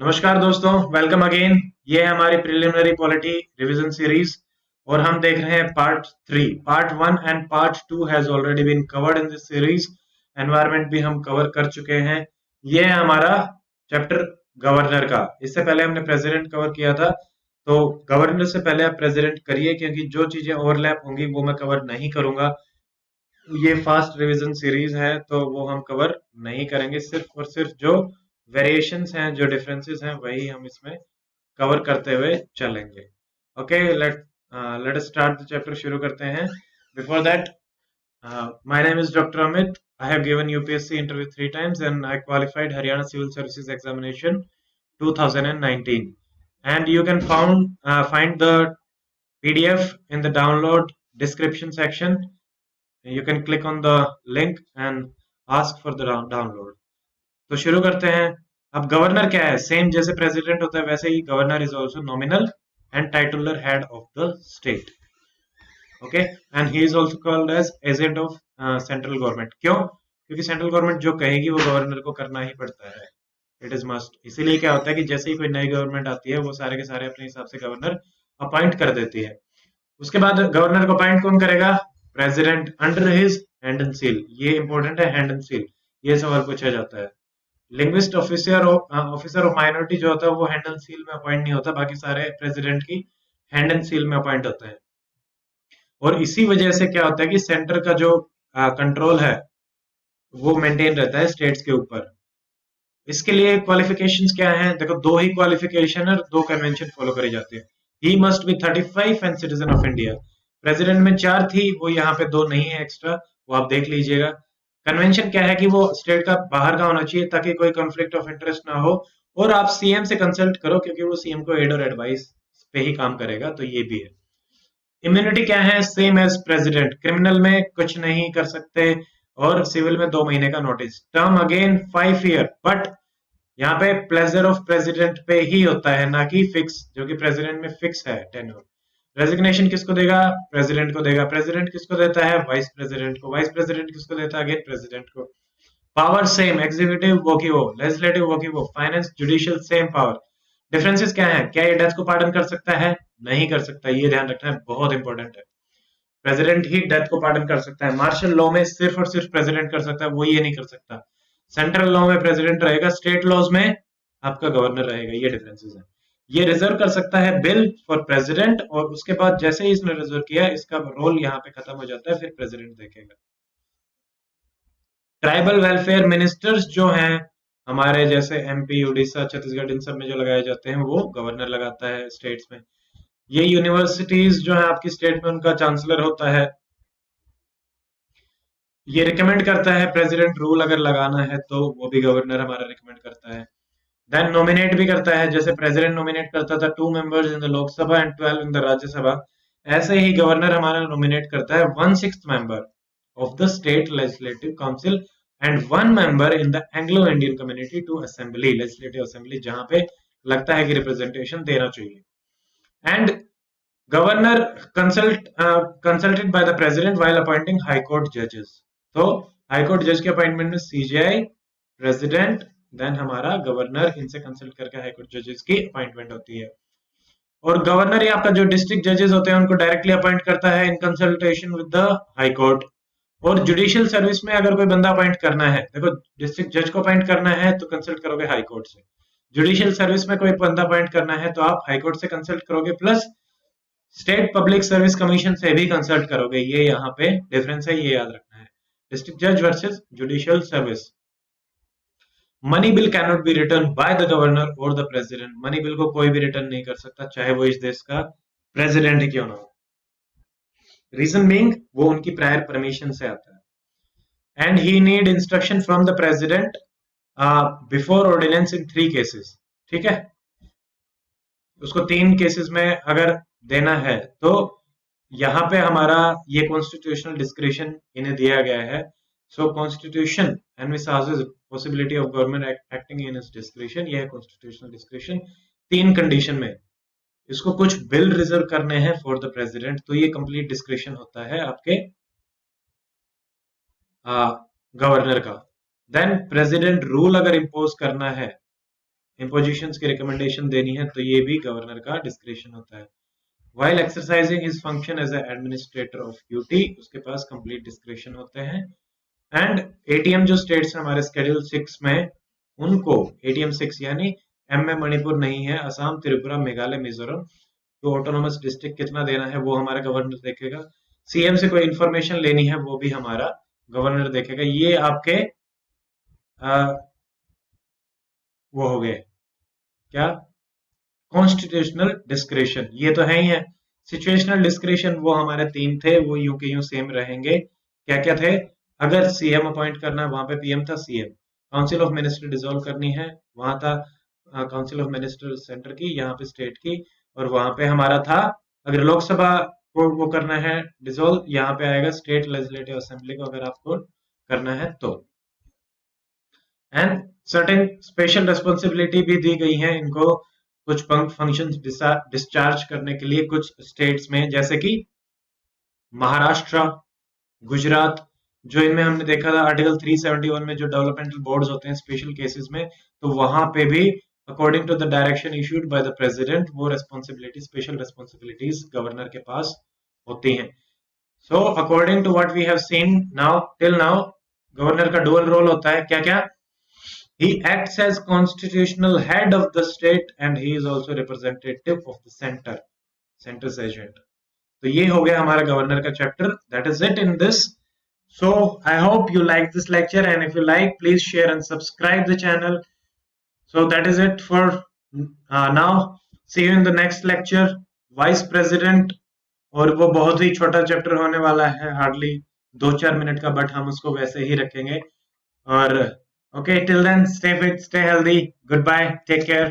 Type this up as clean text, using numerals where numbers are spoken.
नमस्कार दोस्तों, welcome again. ये है हमारी प्रिलिमिनरी पॉलिटी रिवीजन सीरीज और हम देख रहे हैं part 3। Part 1 and part 2 has already been covered in this series. Environment भी हम कवर कर चुके हैं। ये है हमारा चैप्टर गवर्नर का। इससे पहले हमने प्रेसिडेंट कवर किया था, तो गवर्नर से पहले आप प्रेसिडेंट करिए, क्योंकि जो चीजें ओवरलैप होंगी वो मैं कवर नहीं करूंगा। ये फास्ट रिवीजन सीरीज है तो वो हम कवर नहीं करेंगे। सिर्फ और सिर्फ जो वेरिएशंस हैं, जो डिफरेंसेस हैं, वही हम इसमें कवर करते हुए चलेंगे। Okay, let us start the chapter. शुरू करते हैं। Before that, my name is doctor Amit. I have given UPSC interview 3 times and I qualified Haryana Civil Services Examination 2019, and you can find the PDF in the download description section. You can click on the link and ask for the download. तो शुरू करते हैं। अब governor क्या है? Same जैसे president होता है वैसे ही governor is also nominal and titular head of the state. Okay, and he is also called as agent of central government. क्यों? क्योंकि सेंट्रल गवर्नमेंट जो कहेगी वो गवर्नर को करना ही पड़ता है। It is must. इसीलिए क्या होता है कि जैसे ही कोई नई गवर्नमेंट आती है वो सारे के सारे अपने हिसाब से गवर्नर अपॉइंट कर देती है। उसके बाद गवर्नर को अपॉइंट कौन करेगा? President under his hand and seal. ये इंपॉर्टेंट है, हैंड एंड सील। ये सवाल पूछा जाता है। लिंग्विस्ट ऑफिसर ऑफ माइनॉरिटी जो होता है वो हैंड एंड सील में अपॉइंट नहीं होता, बाकी सारे प्रेसिडेंट की हैंड एंड सील में अपॉइंट होते हैं। और इसी वजह से क्या होता है कि सेंटर का जो कंट्रोल है वो मेंटेन रहता है स्टेट्स के ऊपर। इसके लिए क्वालिफिकेशंस क्या हैं? देखो, दो ही क्वालिफिकेशन और दो कन्वेंशन फॉलो करी जाती है। He must be 35 and citizen of India. President में 4 थी, वो यहाँ पे 2 नहीं है एक्स्ट्रा, वो आप देख लीजिएगा। कन्वेंशन क्या है कि वो स्टेट का बाहर का होना चाहिए ताकि कोई कॉन्फ्लिक्ट ऑफ इंटरेस्ट ना हो। और आप सीएम से कंसल्ट करो, क्योंकि वो सीएम को एड और एडवाइस पे ही काम करेगा, तो ये भी है। इम्यूनिटी क्या है? Same as president. क्रिमिनल में कुछ नहीं कर सकते और सिविल में 2 महीने का notice. Term again 5 year, but यहाँ पे प्लेजर ऑफ प्रेसिडेंट पे ही होता है, ना कि फिक्स, जो कि प्रेसिडेंट में फिक्स है टेन्योर। रेजिग्नेशन किसको देगा? प्रेसिडेंट को देगा। प्रेसिडेंट किसको देता है? वाइस प्रेसिडेंट को। वाइस प्रेसिडेंट किसको देता है? अगेन प्रेसिडेंट को। पावर सेम, एग्जीक्यूटिव वो की वो, लेजिस्लेटिव वो की वो, finance judicial same power. Differences क्या है? क्या ये डेथ को पार्डन कर सकता है? नहीं कर सकता, ये ध्यान रखना है, बहुत इंपॉर्टेंट है। प्रेसिडेंट ही डेथ को पार्डन कर सकता है। मार्शल लॉ में सिर्फ और सिर्फ प्रेसिडेंट कर सकता है, वो ये नहीं कर सकता। सेंट्रल लॉ में प्रेसिडेंट रहेगा, स्टेट लॉज में आपका गवर्नर रहेगा। ये डिफरेंसेस है। ये रिजर्व कर सकता है बिल फॉर प्रेसिडेंट, और उसके बाद जैसे ही इसने रिजर्व किया, इसका रोल यहाँ पे खत्म हो जाता है, फिर प्रेसिडेंट देखेगा। ट्राइबल वेलफेयर मिनिस्टर्स जो हैं हमारे, जैसे एमपी, उड़ीसा, छत्तीसगढ़, इन सब में जो लगाए जाते हैं वो गवर्नर लगाता है स्टेट्स में। ये यूनिवर्सिटीज जो है आपकी स्टेट में, उनका चांसलर होता है। ये रिकमेंड करता है प्रेसिडेंट, रूल अगर लगाना है तो वो भी गवर्नर हमारा रिकमेंड करता है। देन नॉमिनेट भी करता है, जैसे प्रेसिडेंट नॉमिनेट करता था 2 members in the Lok Sabha and 12 in the Rajya Sabha. ऐसे ही गवर्नर हमारा नॉमिनेट करता है 1/6 member of the state legislative council and 1 member in the Anglo Indian community to assembly, legislative assembly, जहां पे लगता है कि रिप्रेजेंटेशन देना चाहिए। And governor consulted by the president while appointing high court जजेस। तो हाई कोर्ट जज के अपॉइंटमेंट में सीजेआई, प्रेसिडेंट, देन हमारा गवर्नर, इनसे कंसल्ट करके हाई कोर्ट जजेस की अपॉइंटमेंट होती है। और गवर्नर ही आपका जो डिस्ट्रिक्ट जजेस होते हैं उनको डायरेक्टली अपॉइंट करता है in consultation with the high court. और जुडिशियल सर्विस में अगर कोई बंदा अपॉइंट करना है, देखो, डिस्ट्रिक्ट जज को अपॉइंट करना है तो कंसल्ट करोगे हाई कोर्ट से। जुडिशियल सर्विस में कोई बंदा अपॉइंट करना है तो आप हाई कोर्ट से कंसल्ट करोगे, plus state public service commission से भी कंसल्ट करोगे। ये यहाँ पे डिफरेंस है, ये याद रखना है। डिस्ट्रिक्ट जज versus judicial service. Money bill cannot be return by the governor और द प्रेसिडेंट। मनी बिल को कोई भी रिटर्न नहीं कर सकता, चाहे वो इस देश का प्रेसिडेंट ही क्यों ना हो। रीजन बीइंग वो उनकी प्रायर परमिशन से आता है। And he need instruction from the president before ordinance in 3 cases. ठीक है, उसको 3 केसेस में अगर देना है तो यहाँ पे हमारा ये कॉन्स्टिट्यूशनल डिस्क्रिशन इन्हें दिया गया है। So constitution envisages possibility of government acting in its discretion. ये है कॉन्स्टिट्यूशनल डिस्क्रिशन 3 कंडीशन में। इसको कुछ बिल रिजर्व करने हैं फॉर द प्रेसिडेंट, तो ये कंप्लीट डिस्क्रिशन होता है आपके गवर्नर का। देन प्रेसिडेंट रूल अगर इम्पोज करना है impositions की रिकमेंडेशन देनी है तो ये भी गवर्नर का डिस्क्रिप्शन होता है। While exercising his function as an administrator of UT, उसके पास complete discretion होते हैं। एंड एटीएम जो स्टेट्स हैं हमारे स्केड्यूल 6 में, उनको एटीएम 6 यानी एम में मणिपुर नहीं है, असम, त्रिपुरा, मेघालय, मिजोरम, तो ऑटोनोमस डिस्ट्रिक्ट कितना देना है वो हमारा गवर्नर देखेगा। सीएम से कोई इंफॉर्मेशन लेनी है वो भी हमारा गवर्नर देखेगा। ये आपके वो हो गए क्या, कॉन्स्टिट्यूशनल डिस्क्रेशन, ये तो है ही है। सिचुएशनल डिस्क्रेशन वो हमारे 3 थे, वो यूं के यूं सेम रहेंगे। क्या क्या थे, अगर सीएम अपॉइंट करना है वहां पे पीएम था CM, council of minister dissolve करनी है वहां था काउंसिल ऑफ मिनिस्टर सेंटर की, यहाँ पे स्टेट की, और वहां पे हमारा था अगर लोकसभा को वो करना है डिसॉल्व, यहाँ पे आएगा स्टेट लेजिस्लेटिव असेंबली को अगर आपको करना है तो। एंड सर्टेन स्पेशल रिस्पॉन्सिबिलिटी भी दी गई है इनको कुछ फंक्शंस डिस्चार्ज करने के लिए कुछ स्टेट्स में, जैसे कि महाराष्ट्र, गुजरात, जो इनमें हमने देखा था आर्टिकल 371 में जो डेवलपमेंटल बोर्ड्स होते हैं स्पेशल केसेस में, तो वहां पे भी according to the direction issued by the president वो रेस्पॉन्सिबिलिटी, स्पेशल रेस्पॉन्सिबिलिटीज गवर्नर के पास होती हैं। So according to what we have seen now till now, governor का डुअल रोल होता है क्या क्या, he acts as constitutional head of the state and he is also representative of the center's agent। तो ये हो गया हमारा गवर्नर का chapter. That is it in this. So I hope you like this lecture, and if you like, please share and subscribe the channel. So that is it for now. See you in the next lecture, Vice President, और वो बहुत ही छोटा chapter होने वाला है, hardly 2-4 minute का, but हम उसको वैसे ही रखेंगे। और okay, till then, stay fit, stay healthy, goodbye, take care.